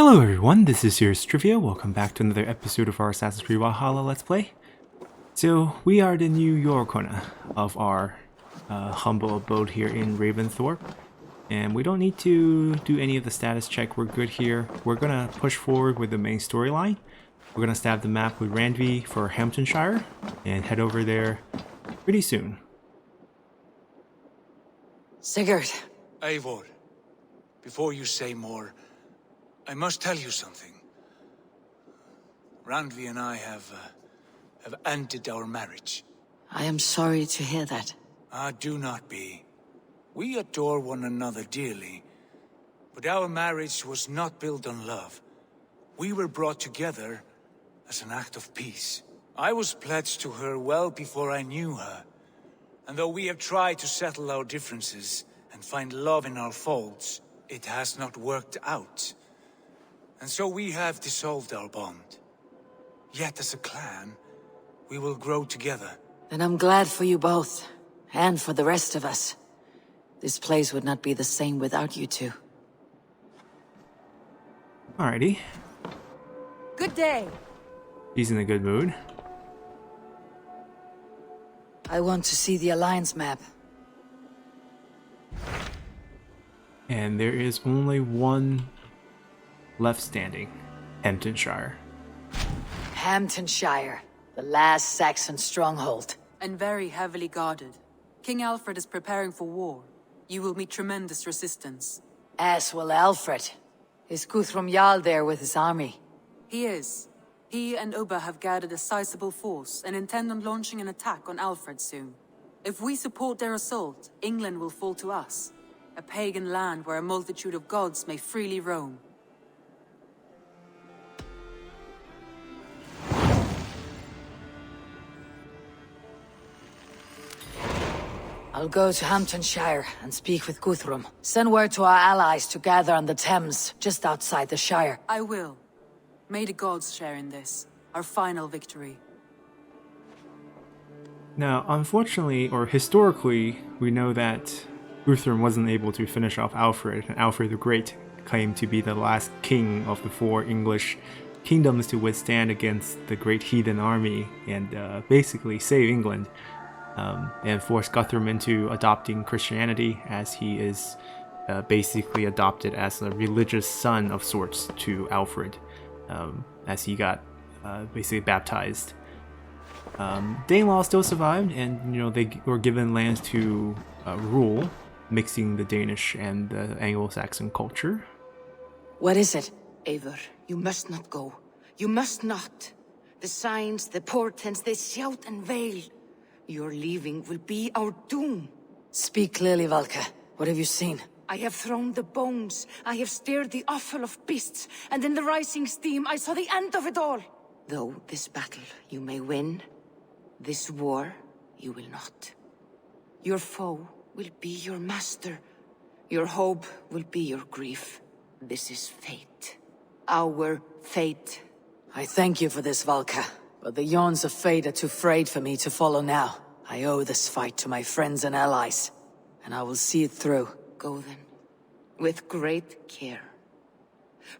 Hello everyone, this is Here's Trivia. Welcome back to another episode of our Assassin's Creed Valhalla Let's Play. So, we are the new Yorkona of our humble abode here in Ravensthorpe. And we don't need to do any of the status check, we're good here. We're gonna push forward with the main storyline. We're gonna stab the map with Randvi for Hamtunscire and head over there pretty soon. Sigurd. Eivor, before you say more, I must tell you something. Randvi and I have ended our marriage. I am sorry to hear that. Do not be. We adore one another dearly, but our marriage was not built on love. We were brought together as an act of peace. I was pledged to her well before I knew her, and though we have tried to settle our differences and find love in our faults, it has not worked out. And so we have dissolved our bond. Yet as a clan, we will grow together. And I'm glad for you both, and for the rest of us. This place would not be the same without you two. Alrighty. Good day. He's in a good mood. I want to see the Alliance map. And there is only one left standing, Hamtunscire. Hamtunscire, the last Saxon stronghold. And very heavily guarded. King Alfred is preparing for war. You will meet tremendous resistance. As will Alfred. Is Guthrum Jarl there with his army? He is. He and Ubba have gathered a sizable force and intend on launching an attack on Alfred soon. If we support their assault, England will fall to us. A pagan land where a multitude of gods may freely roam. I'll go to Hamtunscire and speak with Guthrum. Send word to our allies to gather on the Thames, just outside the Shire. I will. May the gods share in this, our final victory. Now, unfortunately, or historically, we know that Guthrum wasn't able to finish off Alfred, and Alfred the Great claimed to be the last king of the four English kingdoms to withstand against the great heathen army and basically save England. And force Guthrum into adopting Christianity, as he is basically adopted as a religious son of sorts to Alfred, as he got basically baptized. Danelaw still survived, and they were given lands to rule, mixing the Danish and the Anglo-Saxon culture. What is it? Eivor, you must not go. You must not. The signs, the portents, they shout and wail. Your leaving will be our doom. Speak clearly, Valka. What have you seen? I have thrown the bones. I have stirred the offal of beasts. And in the rising steam, I saw the end of it all. Though this battle you may win, this war you will not. Your foe will be your master. Your hope will be your grief. This is fate. Our fate. I thank you for this, Valka. But the yawns of fate are too frayed for me to follow now. I owe this fight to my friends and allies, and I will see it through. Go then, with great care.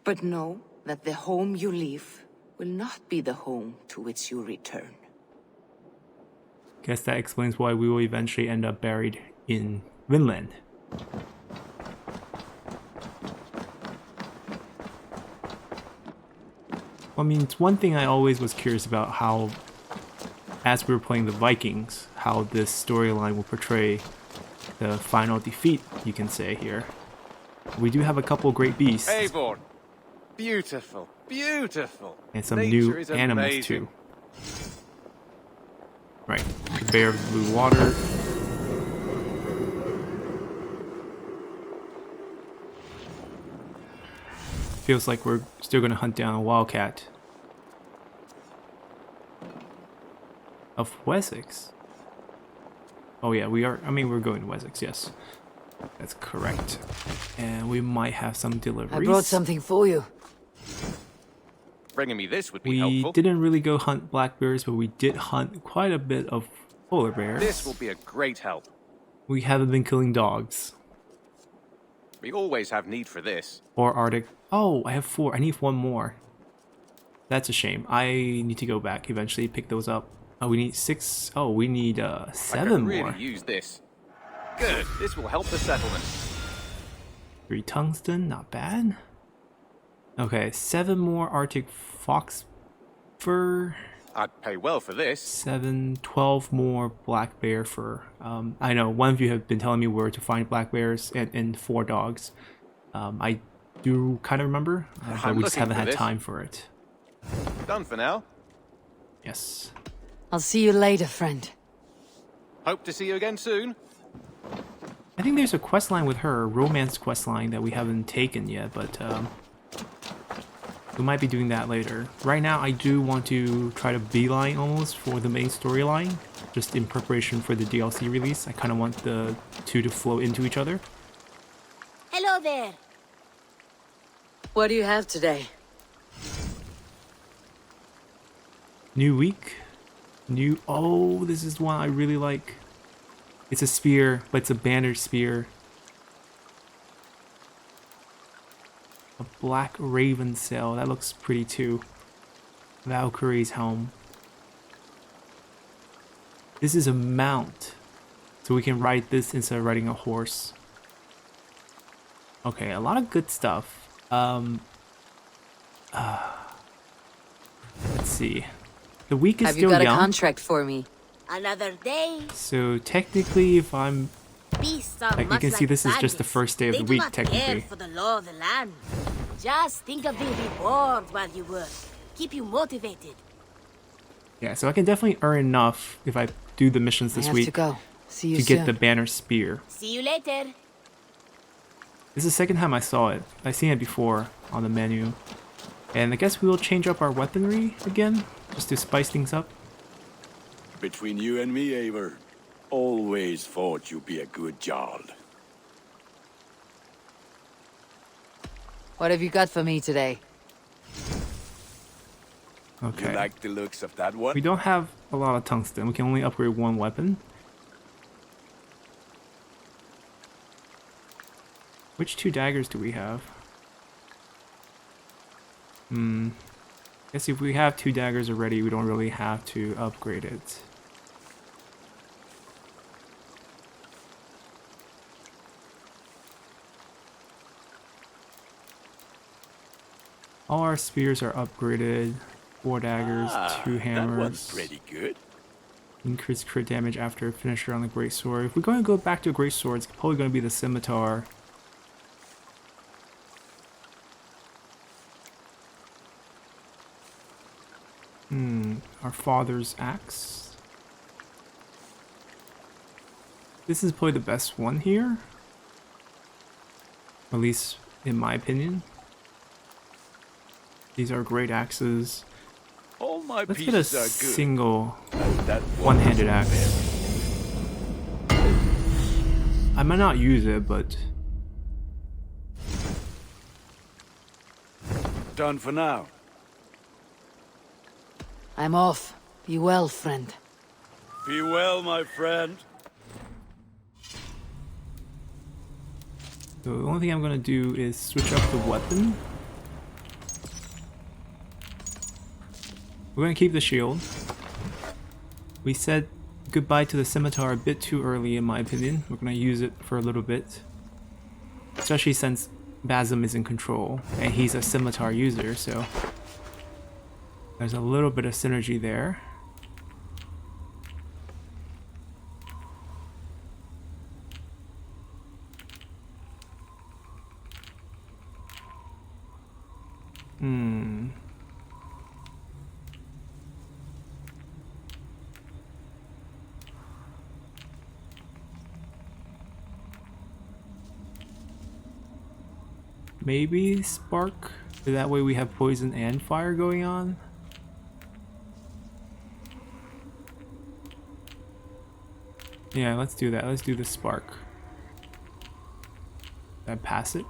But know that the home you leave will not be the home to which you return. Guess that explains why we will eventually end up buried in Vinland. I mean, it's one thing I always was curious about, how, as we were playing the Vikings, how this storyline will portray the final defeat, you can say here. We do have a couple great beasts. Eivor, beautiful, beautiful. And some Nature new is animals amazing. too. Right, the Bear of the Blue Water. Feels like we're still gonna hunt down a wildcat of Wessex. Oh yeah, we are. I mean, we're going to Wessex. Yes, that's correct. And we might have some deliveries. I brought something for you. Bringing me this would be We helpful. didn't really go hunt black bears, but we did hunt quite a bit of polar bears. This will be a great help. We haven't been killing dogs. We always have need for this. Or Arctic. Oh, I have 4. I need 1 more. That's a shame. I need to go back eventually, pick those up. Oh, we need 6. Oh, we need 7 I could more. really use this. Good. This will help the settlement. 3 tungsten, not bad. Okay, 7 more Arctic fox fur. I'd pay well for this. 7, 12 more black bear fur. I know one of you have been telling me where to find black bears and 4 dogs. I do kind of remember, but we just haven't had time for it. Done for now. Yes. I'll see you later, friend. Hope to see you again soon. I think there's a quest line with her, a romance quest line that we haven't taken yet, but we might be doing that later. Right now, I do want to try to beeline almost for the main storyline, just in preparation for the DLC release. I kind of want the 2 to flow into each other. Hello there. What do you have today? New week. Oh, this is one I really like. It's a spear, but it's a banner spear. A black raven sail. That looks pretty too. Valkyrie's helm. This is a mount. So we can ride this instead of riding a horse. Okay, a lot of good stuff. Let's see. The week is Have you still got a young. contract for me? Another day. So technically, if I'm Beasts are like, you much can see like this is just the bandits. first day of They the do week, not care technically. for the law of the land. Just think of the reward while you work. Keep you motivated. Yeah, so I can definitely earn enough if I do the missions I this have week to go. See you to soon. get the banner spear. See you later. This is the second time I saw it. I've seen it before on the menu. And I guess we will change up our weaponry again, just to spice things up. Between you and me, Eivor, always thought you'd be a good Jarl. What have you got for me today? Okay. You like the looks of that one? We don't have a lot of tungsten. We can only upgrade 1 weapon. Which 2 daggers do we have? Guess if we have 2 daggers already, we don't really have to upgrade it. All our spears are upgraded. 4 daggers, 2 That one's hammers. pretty good. Increased crit damage after a finisher on the great sword. If we're going to go back to a great sword, it's probably going to be the scimitar. Our father's axe. This is probably the best one here. At least in my opinion. These are great axes. All my Let's get a pieces are good. single That one-handed axe. I might not use it, but Done for now. I'm off. Be well, friend. Be well, my friend. so the only thing I'm gonna do is switch up the weapon. We're gonna keep the shield. We said goodbye to the scimitar a bit too early in my opinion. We're gonna use it for a little bit. Especially since Basim is in control and he's a scimitar user, so there's a little bit of synergy there. Maybe spark? That way we have poison and fire going on. Yeah, let's do that. Let's do the spark. Did I pass it?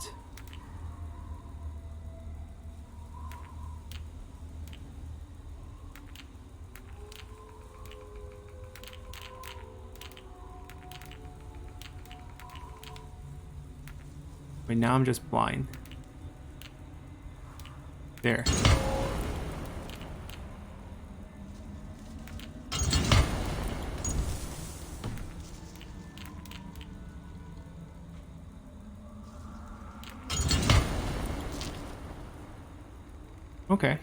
Right now I'm just blind. There. Okay.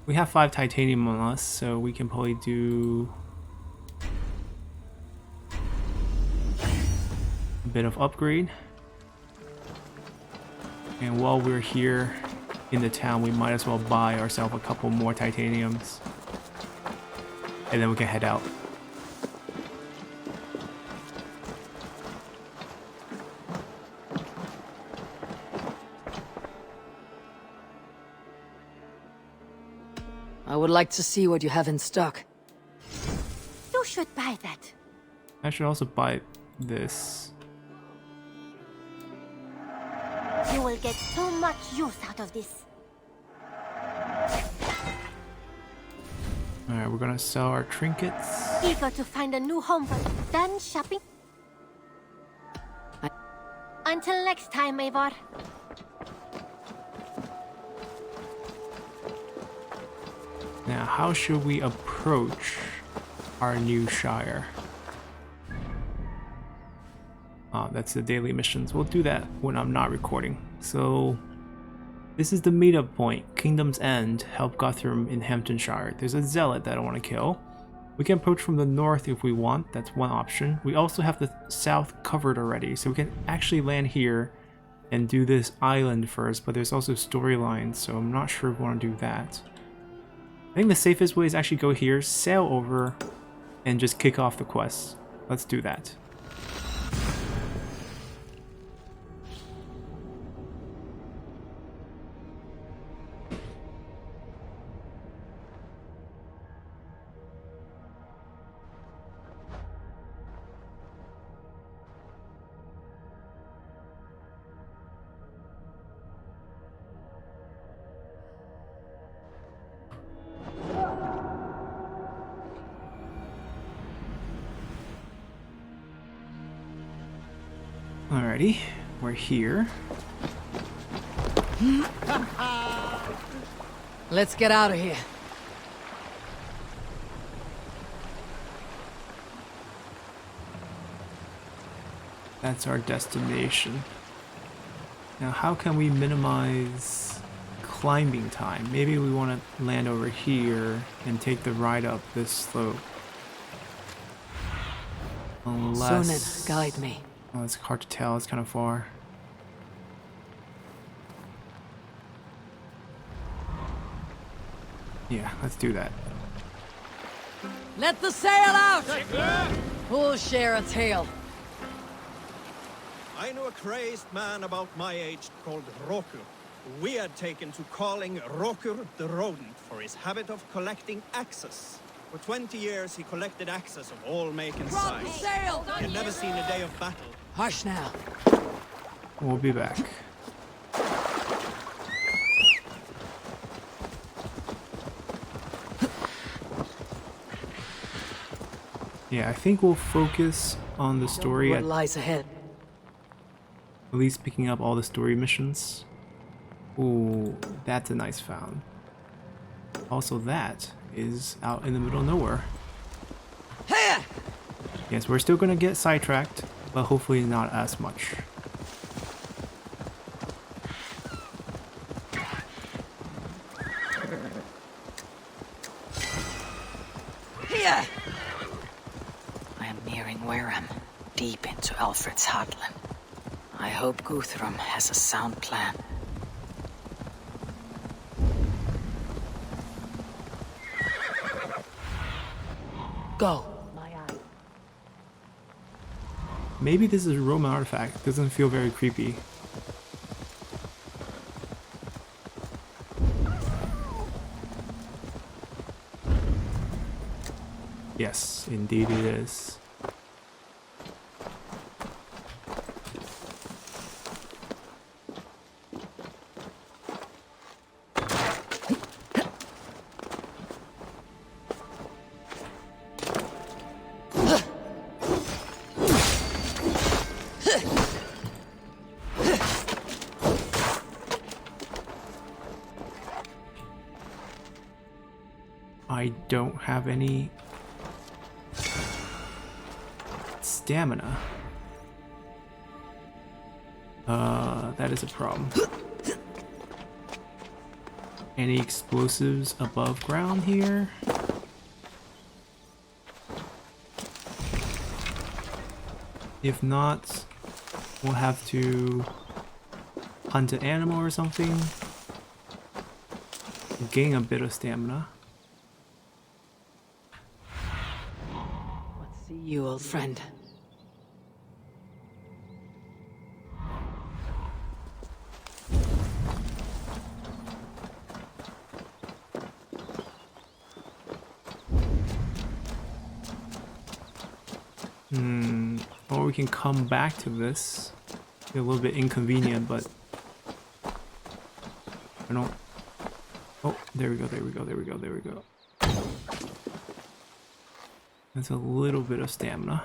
We have 5 titanium on us, so we can probably do a bit of upgrade. And while we're here in the town, we might as well buy ourselves a couple more titaniums. And then we can head out. I would like to see what you have in stock. You should buy that. I should also buy this. You will get so much use out of this. Alright, we're gonna sell our trinkets. Eager to find a new home for done shopping? Until next time, Eivor. Now, how should we approach our new shire? That's the daily missions. We'll do that when I'm not recording. So, this is the meetup point. Kingdom's End. Help Guthrum in Hamtunscire. There's a zealot that I want to kill. We can approach from the north if we want. That's one option. We also have the south covered already, so we can actually land here and do this island first, but there's also storylines, so I'm not sure if we want to do that. I think the safest way is actually go here, sail over, and just kick off the quest. Let's do that. Alrighty, we're here. Let's get out of here. That's our destination. Now, how can we minimize climbing time? Maybe we want to land over here and take the ride up this slope. Unless... Sonen, guide me. Oh, it's hard to tell. It's kind of far. Yeah, let's do that. Let the sail out! Who'll share a tale? I knew a crazed man about my age called Rokur. We had taken to calling Rokur the Rodent for his habit of collecting axes. For 20 years he collected axes of all make and Drop the size. sail! He had never seen a day of battle. Hush now. We'll be back. Yeah, I think we'll focus on the story What at lies ahead? least picking up all the story missions. Ooh, that's a nice found. Also, that is out in the middle of nowhere. Yes, we're still gonna get sidetracked, but hopefully not as much. Here! I am nearing Wareham, deep into Alfred's heartland. I hope Guthrum has a sound plan. Go. Maybe this is a Roman artifact. Doesn't feel very creepy. Yes, indeed it is. I don't have any stamina. That is a problem. Any explosives above ground here? If not, we'll have to hunt an animal or something. Gain a bit of stamina. Let's see you, old friend. Or we can come back to this. Be a little bit inconvenient, but I don't. Oh, there we go, there we go, there we go, there we go. That's a little bit of stamina.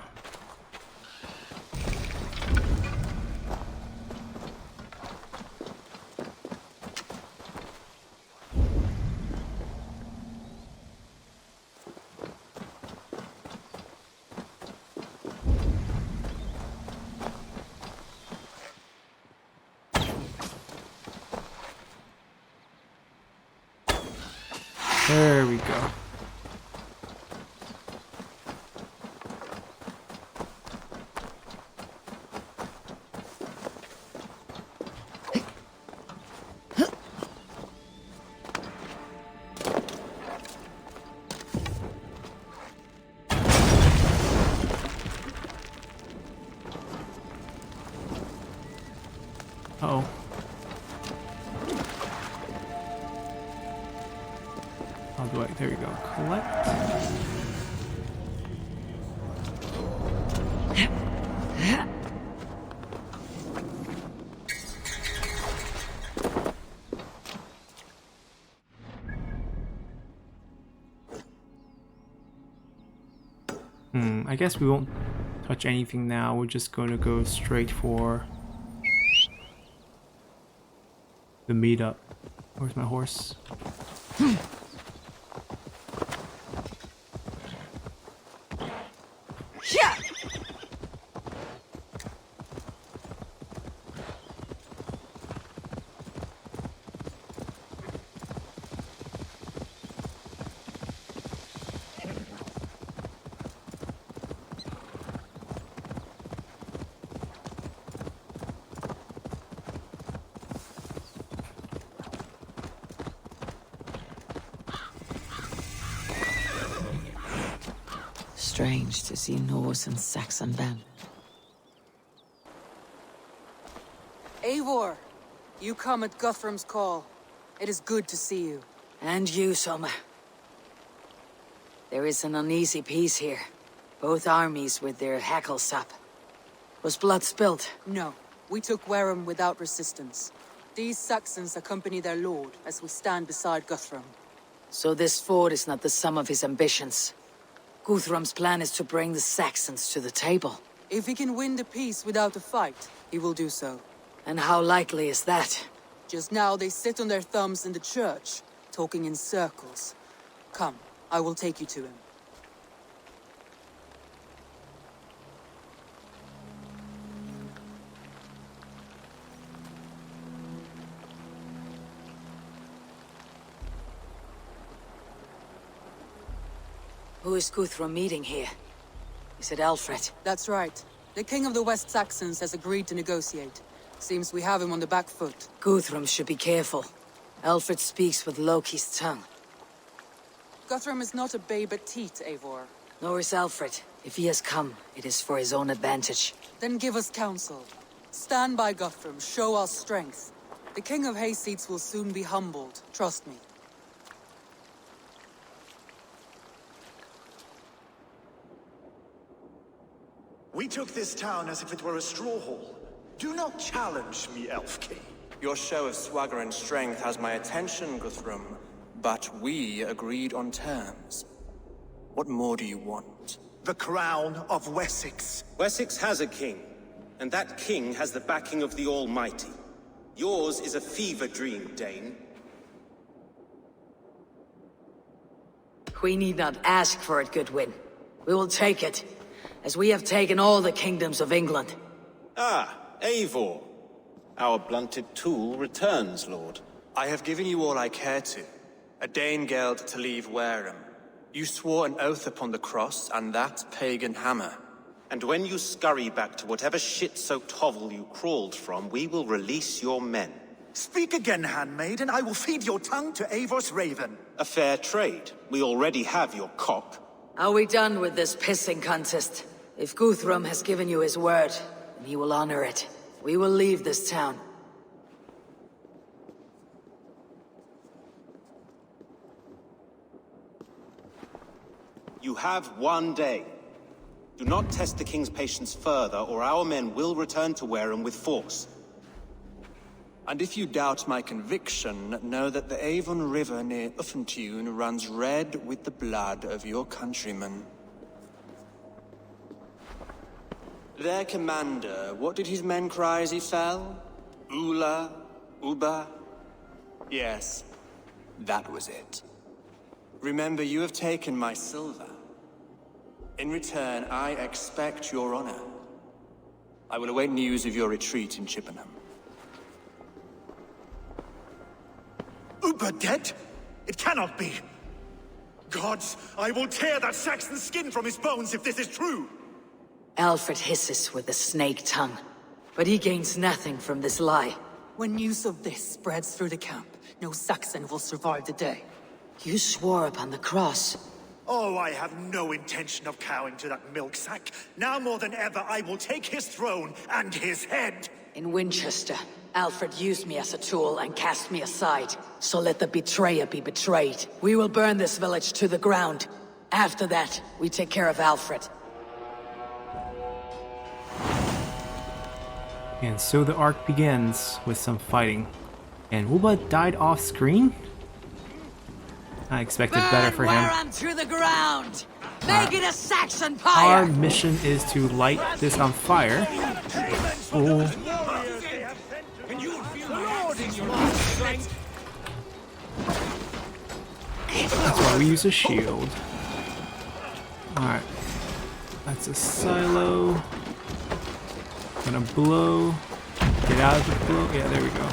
There we go. Uh-oh. How do I? There you go. Collect. I guess we won't touch anything now. We're just going to go straight for the meetup. Where's my horse? Strange to see Norse and Saxon band. Eivor, you come at Guthrum's call. It is good to see you. And you, Soma. There is an uneasy peace here. Both armies with their hackles up. Was blood spilled? No, we took Wareham without resistance. These Saxons accompany their lord as we stand beside Guthrum. So this fort is not the sum of his ambitions. Guthrum's plan is to bring the Saxons to the table. If he can win the peace without a fight, he will do so. And how likely is that? Just now they sit on their thumbs in the church, talking in circles. Come, I will take you to him. Who is Guthrum meeting here? Is it Alfred? That's right. The king of the West Saxons has agreed to negotiate. Seems we have him on the back foot. Guthrum should be careful. Alfred speaks with Loki's tongue. Guthrum is not a babe at teat, Eivor. Nor is Alfred. If he has come, it is for his own advantage. Then give us counsel. Stand by Guthrum, show our strength. The king of Hayseeds will soon be humbled, trust me. We took this town as if it were a straw hall. Do not challenge me, Elf King. Your show of swagger and strength has my attention, Guthrum. But we agreed on terms. What more do you want? The crown of Wessex. Wessex has a king, and that king has the backing of the Almighty. Yours is a fever dream, Dane. We need not ask for it, Goodwin. We will take it, as we have taken all the kingdoms of England. Ah, Eivor. Our blunted tool returns, Lord. I have given you all I care to. A Danegeld to leave Wareham. You swore an oath upon the cross, and that pagan hammer. And when you scurry back to whatever shit-soaked hovel you crawled from, we will release your men. Speak again, handmaid, and I will feed your tongue to Eivor's raven. A fair trade. We already have your cock. Are we done with this pissing contest? If Guthrum has given you his word, then he will honor it. We will leave this town. You have 1 day. Do not test the king's patience further, or our men will return to Wareham with force. And if you doubt my conviction, know that the Avon River near Uffentune runs red with the blood of your countrymen. Their commander, what did his men cry as he fell? Ula? Uba? Yes, that was it. Remember, you have taken my silver. In return, I expect your honor. I will await news of your retreat in Chippenham. Uber dead? It cannot be. Gods, I will tear that Saxon skin from his bones if this is true. Alfred hisses with a snake tongue, but he gains nothing from this lie. When news of this spreads through the camp, no Saxon will survive the day. You swore upon the cross. Oh, I have no intention of cowing to that milk sack. Now more than ever, I will take his throne and his head. In Winchester, Alfred used me as a tool and cast me aside. So let the betrayer be betrayed. We will burn this village to the ground. After that, we take care of Alfred. And so the arc begins with some fighting. And Uba died off screen? I expected better for him. Burn to the ground! Make it a Saxon pyre! Our mission is to light this on fire. Oh. That's why we use a shield. Alright. That's a silo. Gonna blow. Get out of the blow. Yeah, there we go.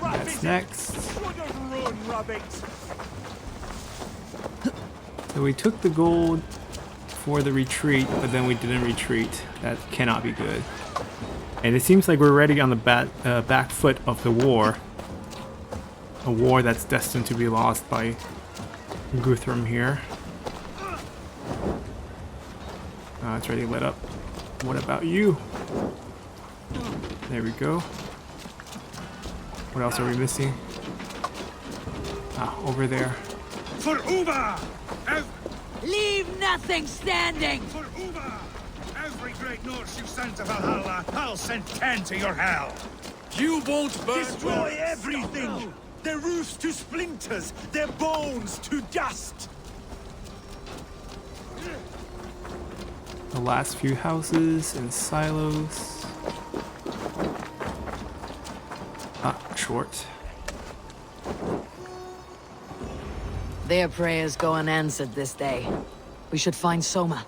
That's next. So we took the gold for the retreat, but then we didn't retreat. That cannot be good. And it seems like we're already on the back foot of the war. A war that's destined to be lost by Guthrum here. It's already lit up. What about you? There we go. What else are we missing? Ah, over there. For Uba! Leave nothing standing! For Uba! Every great Norse you sent to Valhalla, I'll send 10 to your hell! You won't burn. Destroy everything! Their roofs to splinters, their bones to dust! The last few houses and silos. Short. Their prayers go unanswered this day. We should find Soma.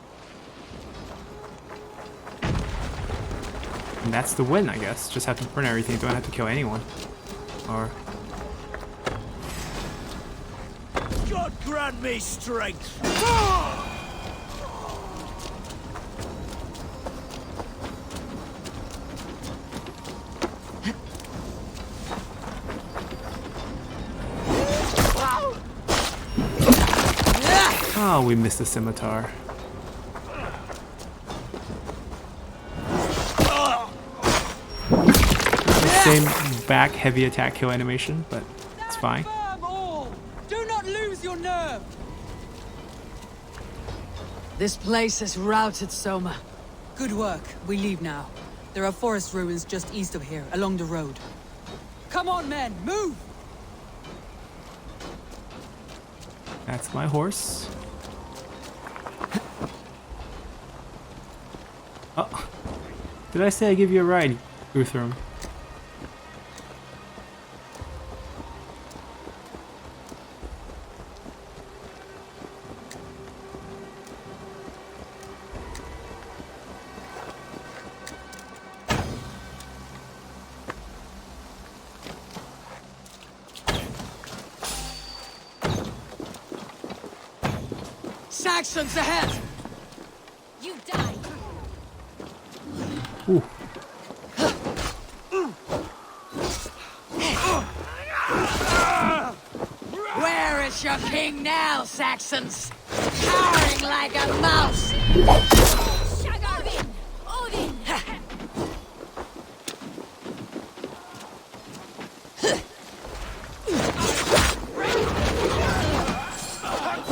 And that's the win, I guess. Just have to burn everything, don't have to kill anyone. Or... God grant me strength! Oh, we missed the scimitar. The same back heavy attack kill animation, but it's fine. Do not lose your nerve. This place has routed Soma. Good work. We leave now. There are forest ruins just east of here, along the road. Come on, men, move! That's my horse. Oh, did I say I give you a ride, Guthrum? Saxons ahead! You die! Ooh. Where is your king now, Saxons? Cowering like a mouse! Odin! Odin!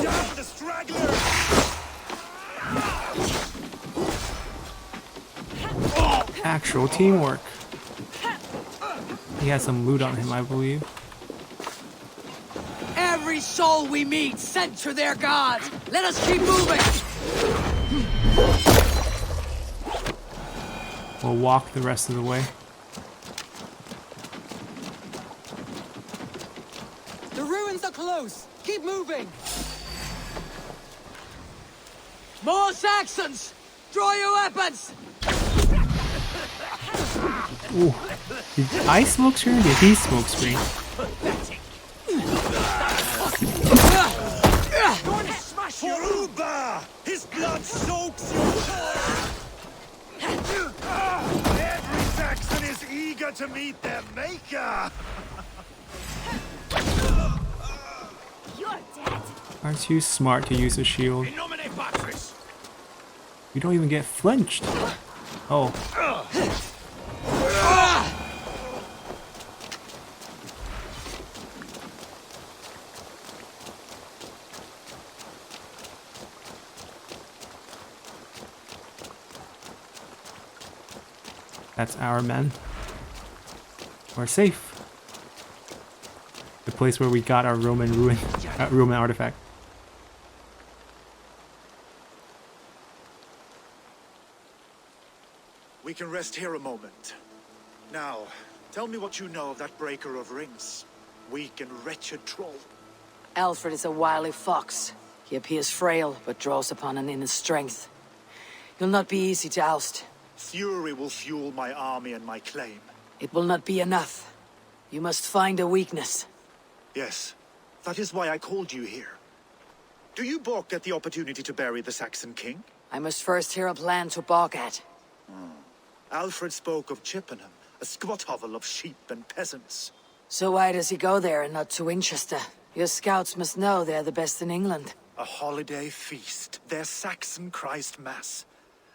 Down the straggler! Actual teamwork. He has some loot on him, I believe. Every soul we meet sent to their gods! Let us keep moving! We'll walk the rest of the way. The ruins are close! Keep moving! More Saxons! Draw your weapons! Ooh. Did I smoke screen? Did he smoke screen? For Uba! His blood soaks your sword! Every Saxon is eager to meet their maker! You're dead! Aren't you smart to use a shield? You don't even get flinched. Oh. That's our men. We're safe. The place where we got our Roman artifact. We can rest here a moment. Now, tell me what you know of that breaker of rings. Weak and wretched troll. Alfred is a wily fox. He appears frail, but draws upon an inner strength. He'll not be easy to oust. Fury will fuel my army and my claim. It will not be enough. You must find a weakness. Yes, that is why I called you here. Do you balk at the opportunity to bury the Saxon king? I must first hear a plan to balk at. Alfred spoke of Chippenham, a squat hovel of sheep and peasants. So why does he go there and not to Winchester? Your scouts must know they're the best in England. A holiday feast, their Saxon Christ Mass.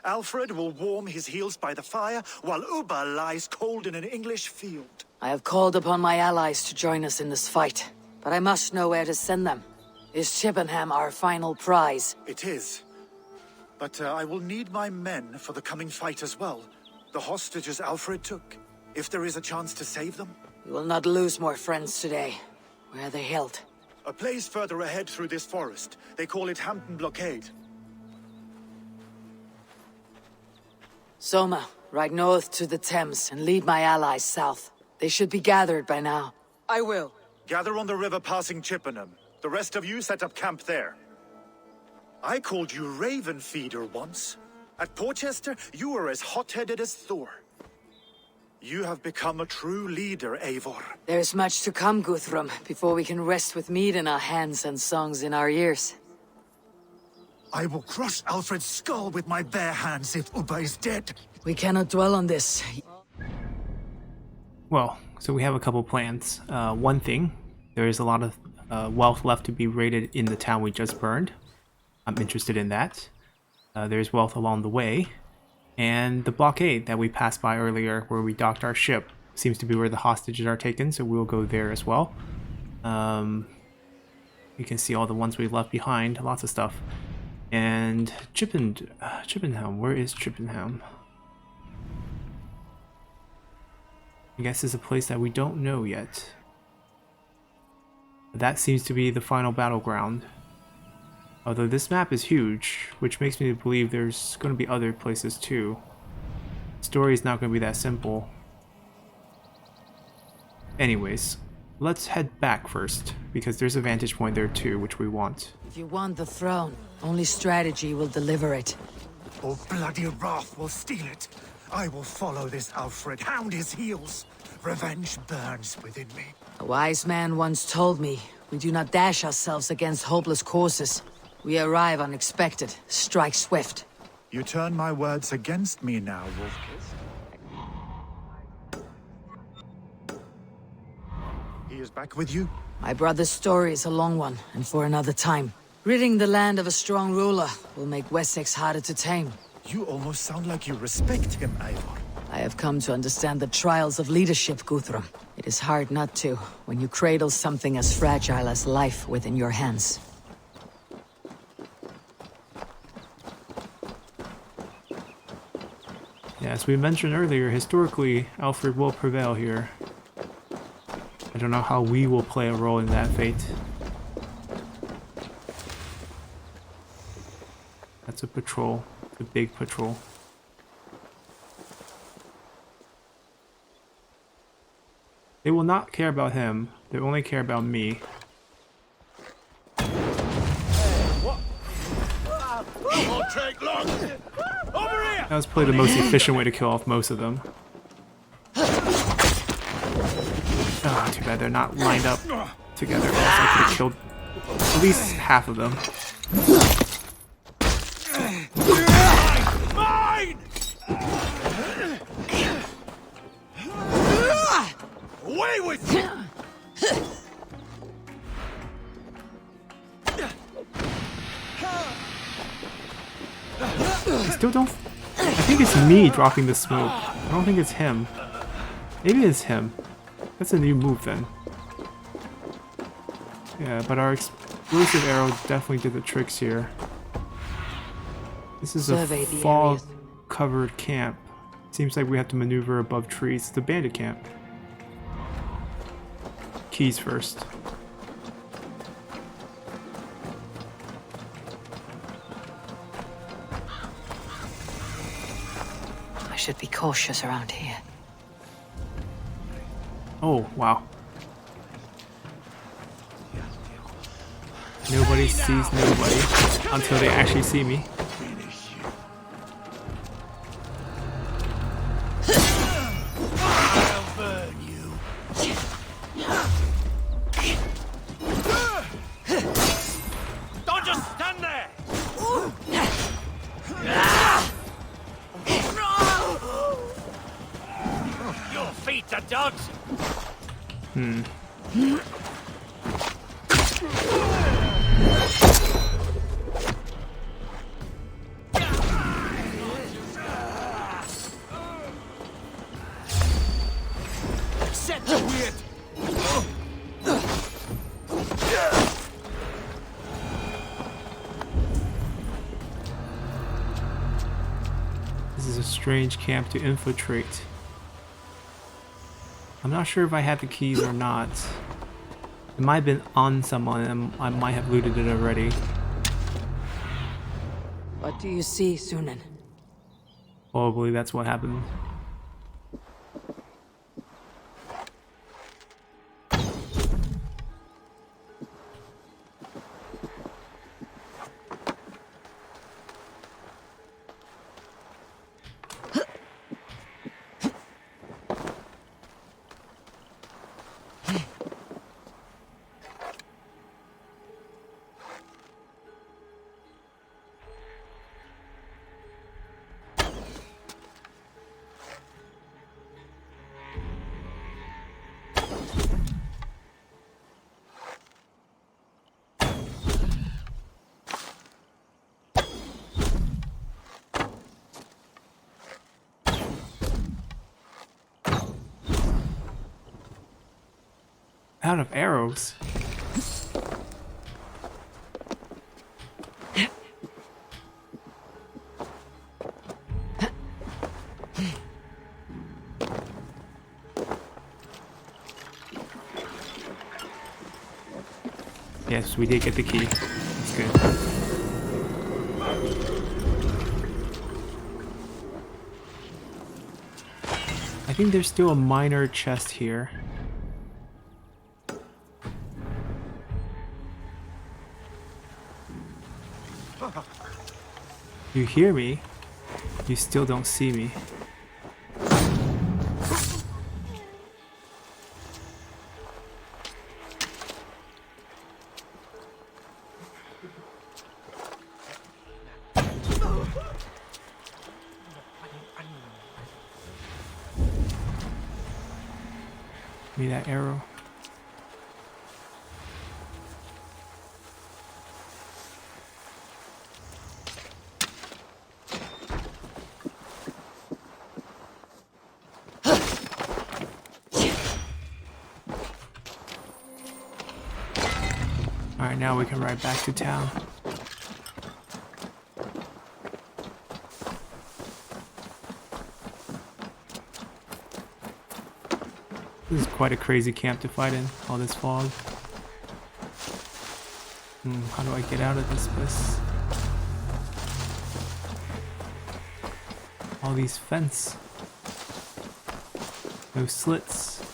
Alfred will warm his heels by the fire, while Uba lies cold in an English field. I have called upon my allies to join us in this fight, but I must know where to send them. Is Chippenham our final prize? It is. But I will need my men for the coming fight as well. The hostages Alfred took. If there is a chance to save them. We will not lose more friends today. Where are they held? A place further ahead through this forest. They call it Hampton Blockade. Soma, ride north to the Thames and lead my allies south. They should be gathered by now. I will. Gather on the river passing Chippenham. The rest of you set up camp there. I called you Raven Feeder once. At Porchester, you were as hot-headed as Thor. You have become a true leader, Eivor. There's much to come, Guthrum, before we can rest with meat in our hands and songs in our ears. I will crush Alfred's skull with my bare hands if Uba is dead. We cannot dwell on this. Well, so we have a couple plans. One thing, there is a lot of wealth left to be raided in the town we just burned. I'm interested in that. There's wealth along the way. And the blockade that we passed by earlier, where we docked our ship, seems to be where the hostages are taken, so we'll go there as well. You can see all the ones we left behind, lots of stuff. And Chippenham, where is Chippenham? I guess it's a place that we don't know yet. That seems to be the final battleground. Although this map is huge, which makes me believe there's going to be other places too. The story is not going to be that simple. Anyways, let's head back first, because there's a vantage point there too, which we want. If you want the throne, only strategy will deliver it. Or bloody wrath will steal it. I will follow this Alfred, hound his heels. Revenge burns within me. A wise man once told me, we do not dash ourselves against hopeless courses. We arrive unexpected. Strike swift. You turn my words against me now, Wolfkiss. He is back with you? My brother's story is a long one, and for another time. Ridding the land of a strong ruler will make Wessex harder to tame. You almost sound like you respect him, Eivor. I have come to understand the trials of leadership, Guthrum. It is hard not to, when you cradle something as fragile as life within your hands. Yeah, as we mentioned earlier, historically, Alfred will prevail here. I don't know how we will play a role in that fate. That's a patrol. A big patrol. They will not care about him. They only care about me. Won't take long. Over here. That was probably the most efficient way to kill off most of them. Ah, too bad they're not lined up together, or else I could have killed at least half of them. Mine! Away with you! I still don't... I think it's me dropping the smoke. I don't think it's him. Maybe it's him. That's a new move then. Yeah, but our explosive arrow definitely did the tricks here. This is a fog-covered camp. Seems like we have to maneuver above trees. It's a bandit camp. Keys first. I should be cautious around here. Oh, wow. Nobody sees nobody until they actually see me. I'll burn you. Don't just stand there! Your feet are dogs! Set to weird! This is a strange camp to infiltrate. I'm not sure if I had the keys or not. It might have been on someone and I might have looted it already. What do you see, Sunan? Probably that's what happened. Out of arrows. Yes, we did get the key. That's good. I think there's still a minor chest here. You hear me, you still don't see me. Give me that arrow. Alright, now we can ride back to town. This is quite a crazy camp to fight in, all this fog. How do I get out of this place? All these fence. No slits.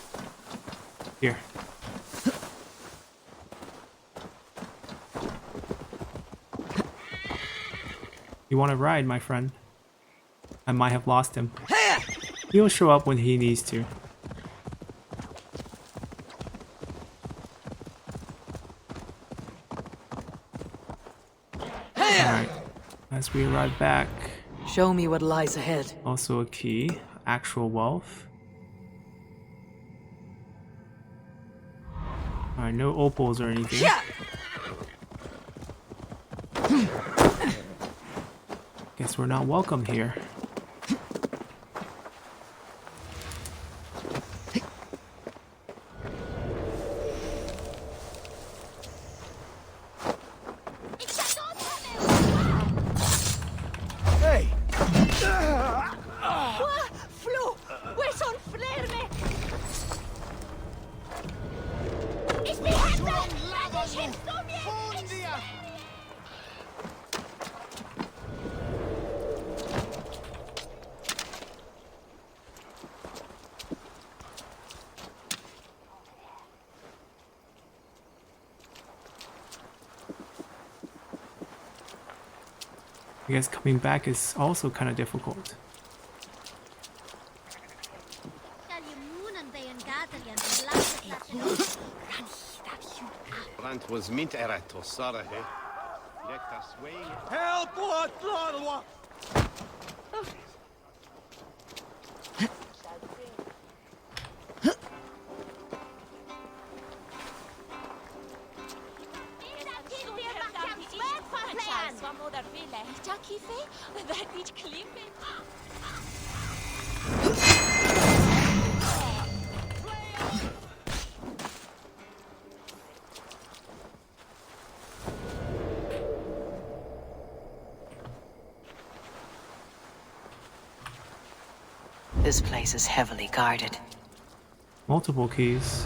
Here. You want to ride, my friend? I might have lost him. He'll show up when he needs to. Alright, as we arrive back. Show me what lies ahead. Also a key. Actual wealth. Alright, no opals or anything. Guess we're not welcome here. I guess coming back is also kind of difficult. Help! This place is heavily guarded. Multiple keys.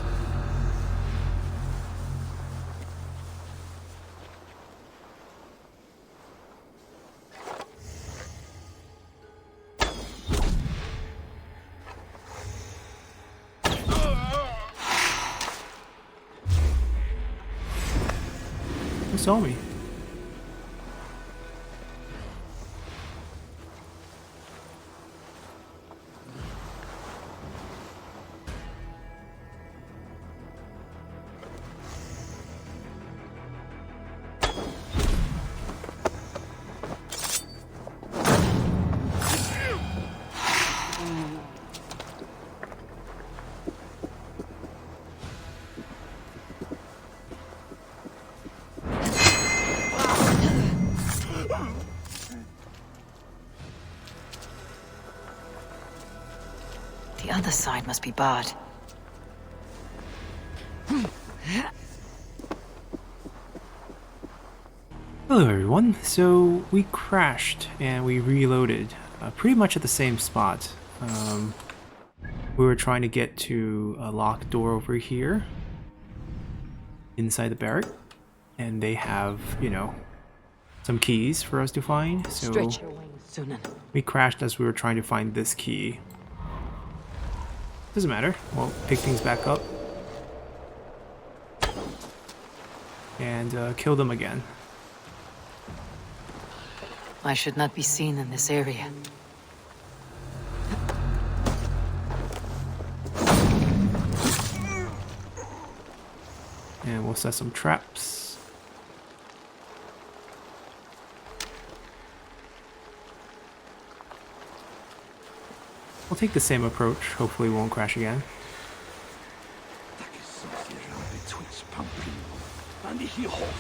Who saw me? The other side must be barred. Hello everyone, so we crashed and we reloaded pretty much at the same spot. We were trying to get to a locked door over here inside the barrack, and they have, you know, some keys for us to find, so Stretch your wings, Sunan. we crashed as we were trying to find this key. Doesn't matter, we'll pick things back up and kill them again. I should not be seen in this area. And we'll set some traps. We'll take the same approach, hopefully we won't crash again. pumpkin. And he holds.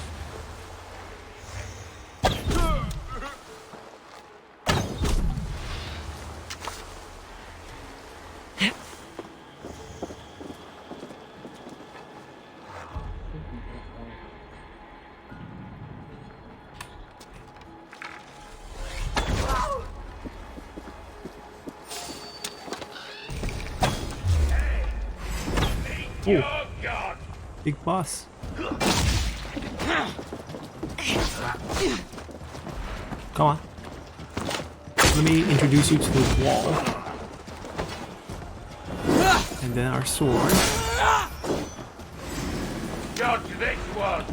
Ooh. Big boss. Come on. Let me introduce you to the wall. And then our sword. Dodge this one.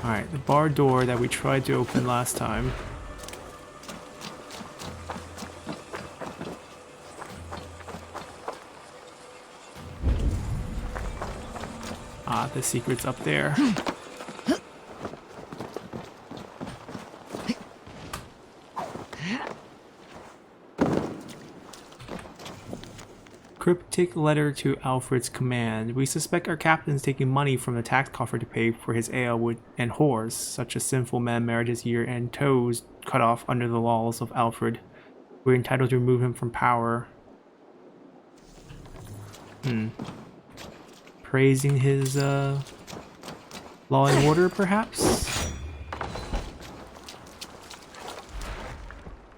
Alright, the bar door that we tried to open last time. Ah, the secret's up there. Cryptic letter to Alfred's command. We suspect our captain's taking money from the tax coffer to pay for his ale and whores. Such a sinful man merit his ear and toes cut off under the laws of Alfred. We're entitled to remove him from power. Praising his law and order, perhaps?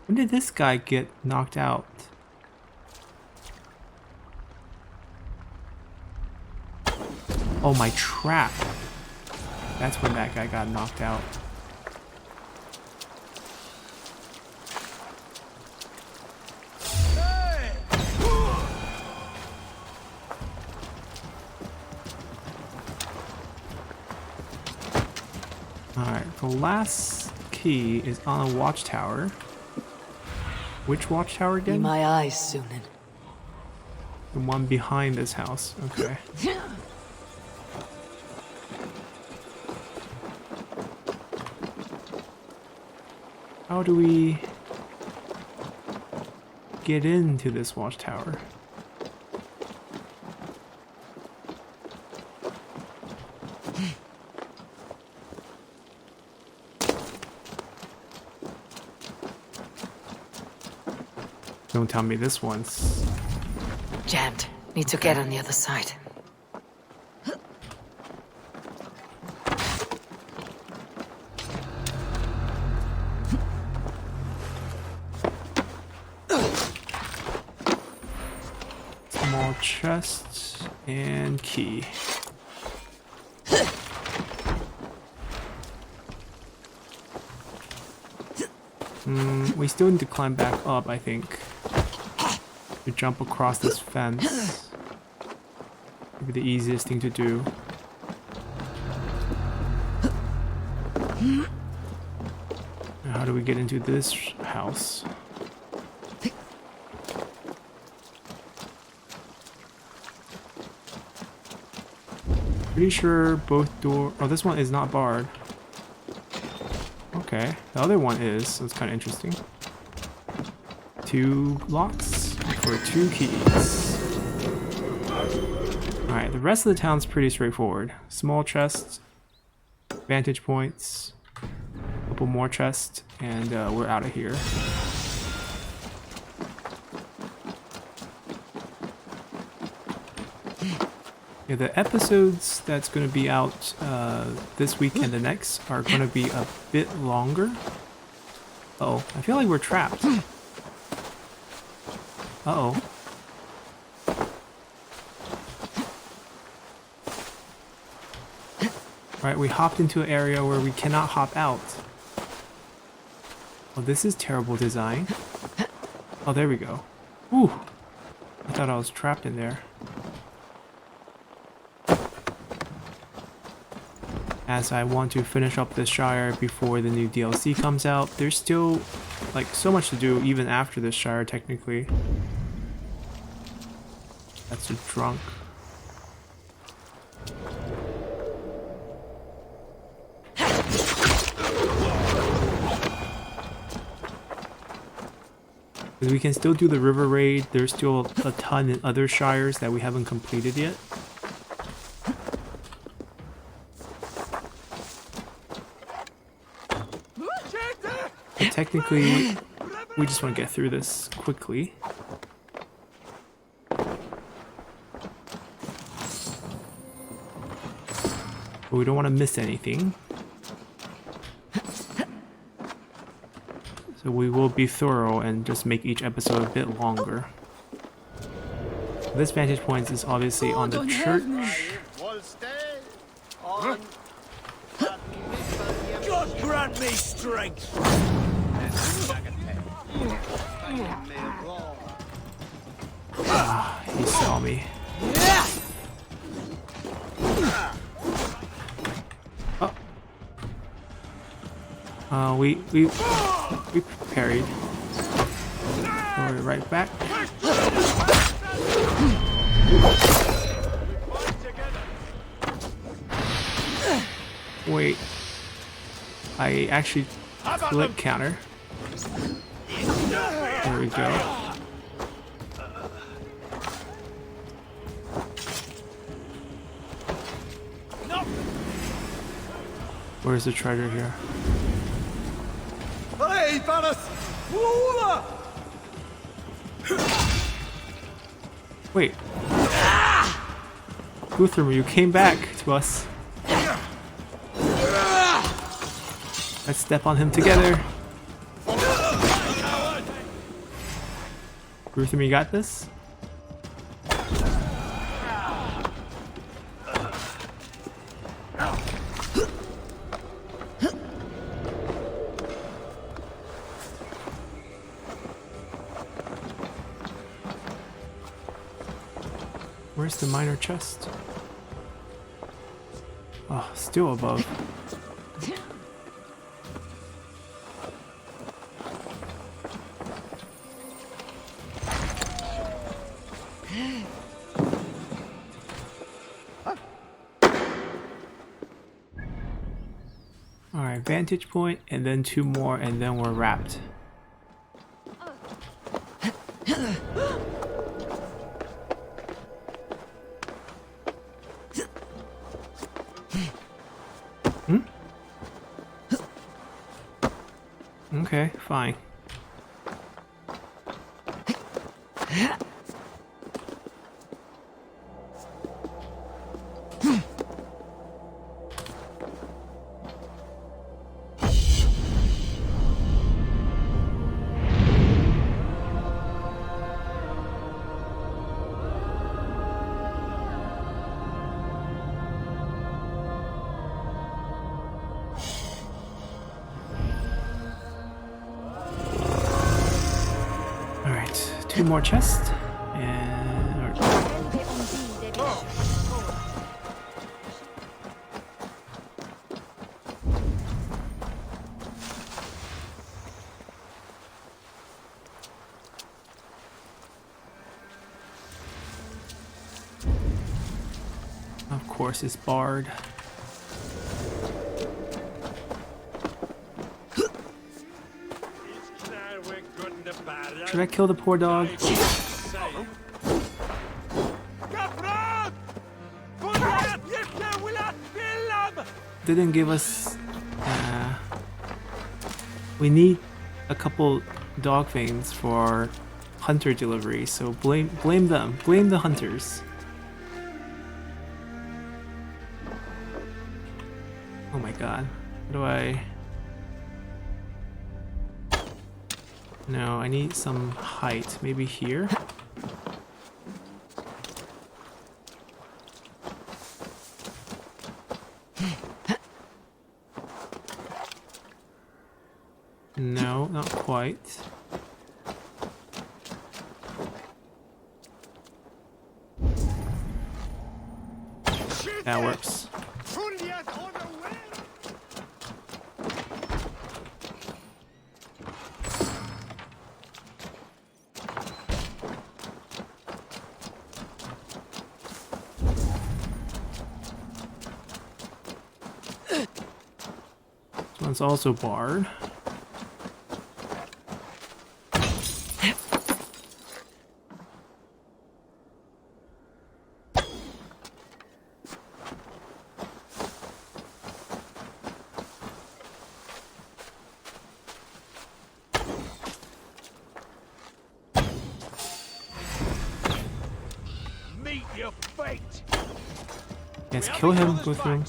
When did this guy get knocked out? Oh, my trap. That's when that guy got knocked out. Alright, the last key is on a watchtower. Which watchtower again? Be my eyes, Sunan. The one behind this house. Okay. How do we get into this watchtower? Don't tell me this one's jammed. Need to get on the other side. Small chest and key. We still need to climb back up, I think. To jump across this fence. Maybe the easiest thing to do. How do we get into this house? Pretty sure both doors. Oh, this one is not barred. Okay, the other one is, so it's kind of interesting. 2 locks for 2 keys. Alright, the rest of the town's pretty straightforward. Small chests, vantage points, a couple more chests, and we're out of here. Yeah, the episodes that's going to be out this week and the next are going to be a bit longer. Uh-oh, I feel like we're trapped. Uh-oh. Alright, we hopped into an area where we cannot hop out. Oh, this is terrible design. Oh, there we go. Whew. I thought I was trapped in there. As I want to finish up this shire before the new DLC comes out. There's still like so much to do even after this shire technically. That's a drunk. Because we can still do the river raid. There's still a ton in other shires that we haven't completed yet. But technically, we just want to get through this quickly. But we don't want to miss anything. So we will be thorough and just make each episode a bit longer. This vantage point is obviously on the church. God grant me strength! Ah, he saw me. Oh. We parried. So we're right back. Wait. I actually click counter. There we go. Where's the treasure here? Hey, Banas! Wait. Guthrum, you came back to us. Let's step on him together. Guthrum, you got this? Where's the minor chest? Oh, still above. Alright, vantage point, and then 2 more, and then we're wrapped. Okay, fine. Alright, 2 more chests. And... Of course, it's barred. Should I kill the poor dog? Didn't give us... we need a couple dog things for hunter delivery, so blame them. Blame the hunters. Oh my god. How do I... No, I need some height. Maybe here? No, not quite. That works. This one's also barred. Let's kill him, go through.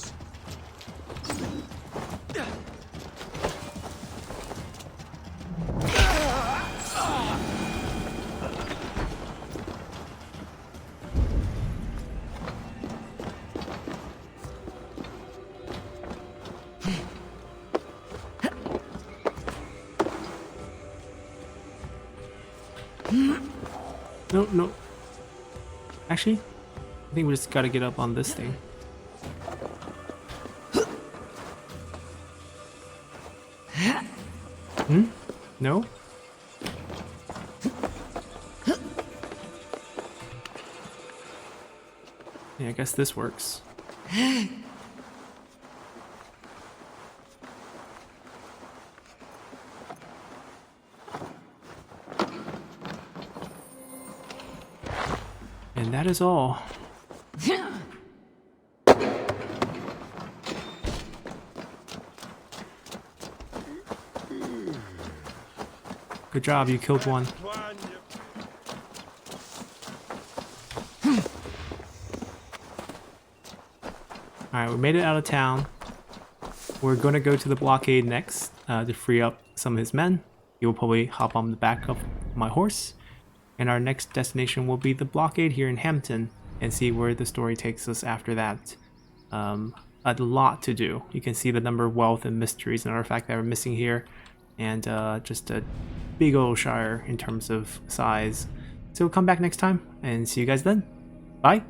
No, no. Actually, I think we just gotta get up on this thing. No? Yeah, I guess this works. And that is all. Good job, you killed one. Alright, we made it out of town. We're gonna go to the blockade next to free up some of his men. He will probably hop on the back of my horse. And our next destination will be the blockade here in Hampton and see where the story takes us after that. A lot to do. You can see the number of wealth and mysteries and artifacts that are missing here. And just a big old shire in terms of size. So come back next time and see you guys then. Bye!